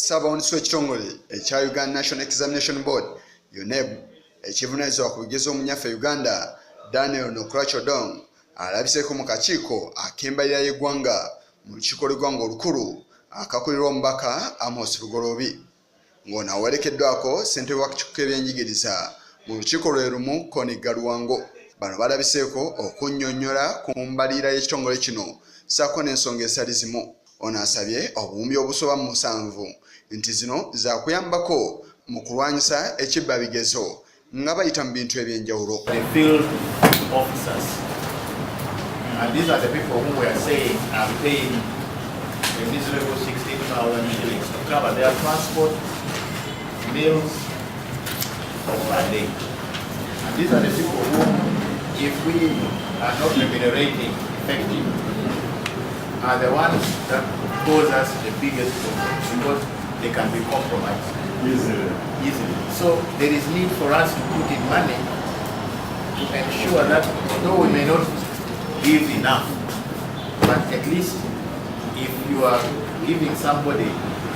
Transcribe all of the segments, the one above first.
Ssaabawunyisa w'ekitongole ekya Uganda National Examination Board Uneb ekivunaanyizibwa ku bigezo omunyaffe Uganda Daniel Nokrachodong alabiseeko mu kakiiko ak'embalirira y'eggwanga mu lukiiko lw'eggwanga olukulu akakulirwa omubaka Amos Lugolobi ng'ono awerekeddwako ssentebe w'akakiiko k'ebyenjigiriza mu lukiiko lwe lumu Koniga Luwango. Bano balabiseeko okunnyonnyola ku mbalirira y'ekitongole kino ssaako n'ensonga ezitali zimu. Ono asabye obuwumbi obusoba mu 7 nti zino zaakuyambako mu kulwanyisa ekibba bigezo nga bayita mu bintu ebyenjawulo. And these are the people who were saying are paying a miserable 16,000 shillings to cover their transport, meals, per day. And these are the people who, if we are not remunerating effectively, are the ones that cause us the biggest problem because they can be compromised easily. So there is need for us to put in money to ensure that though we may not give enough, but at least if you are giving somebody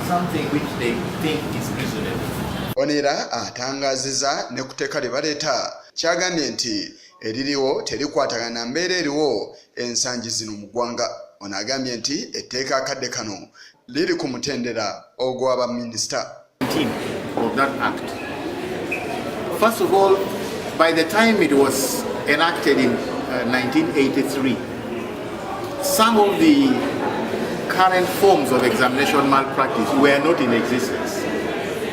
something which they think is reasonable. Onera atangaziza ne kuteeka lye baleeta kyagambye nti eririwo terikwatagana na mbeera eriwo ensangi zino mu ggwanga. Ono agambye nti etteeka akadde kano liri ku mutendera ogw'aba minisita. Of that act. First of all, by the time it was enacted in 1983, some of the current forms of examination malpractice were not in existence,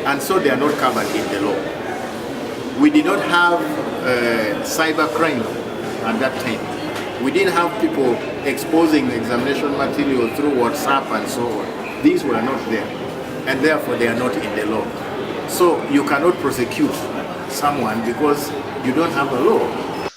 and so they are not covered in the law. We did not have cybercrime at that time. We didn't have people exposing the examination material through WhatsApp and so on. These were not there, and therefore they are not in the law. So you cannot prosecute someone because you don't have a law.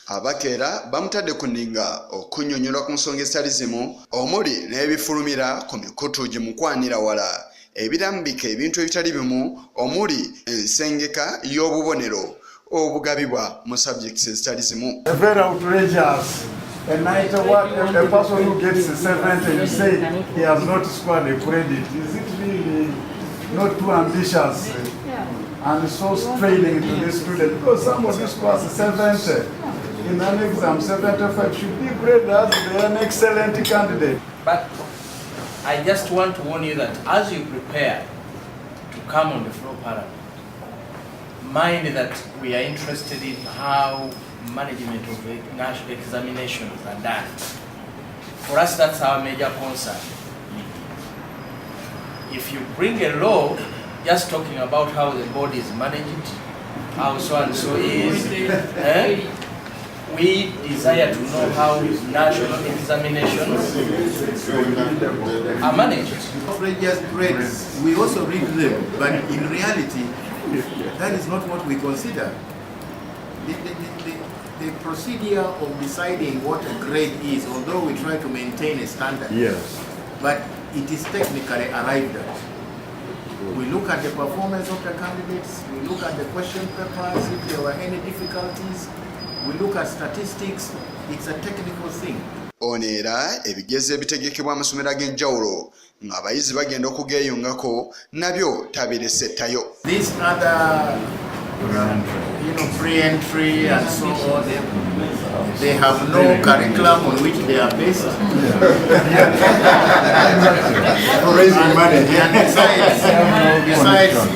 Abakeera bamutadde ku nninga okunnyonnyola ku nsonga ezitali zimu omuli n'ebifulumira ku mikutu gye mukwanira wala ebirambika ebintu ebitali bimu omuli ensengeka y'obubonero obugabibwa mu subjects ezitali zimu. Very outrageous. A night a person who gets a 70 and you say he has not scored a credit. Is it really not too ambitious and so straining to the student? Because somebody scores a 70 in an exam, 75 should be graded as an excellent candidate. But I just want to warn you that as you prepare to come on the floor of Parliament, mind that we are interested in how management of national examinations are done. For us, that's our major concern. If you bring a law just talking about how the board is managed, how so and so is, we desire to know how national examinations are managed. Outrageous grades, we also read them, but in reality, that is not what we consider. The procedure of deciding what a grade is, although we try to maintain a standard, yes, but it is technically arrived at. We look at the performance of the candidates, we look at the question papers, if there were any difficulties, we look at statistics. It's a technical thing. Onera ebigezo ebitegekebwa amasomero ag'enjawulo ng'abayizi bagenda okugeeyongako nabyo tabiresettayo. These other pre-entry and so on, they have no curriculum on which they are based. raising money. And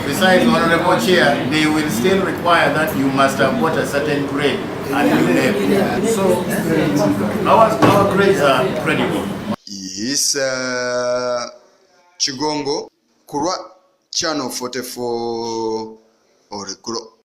besides Honorable Chair, they will still require that you must have got a certain grade and Uneb. So our grades are credible. Yes, Chigongo, Kurwa, Channel 44, Orekulo.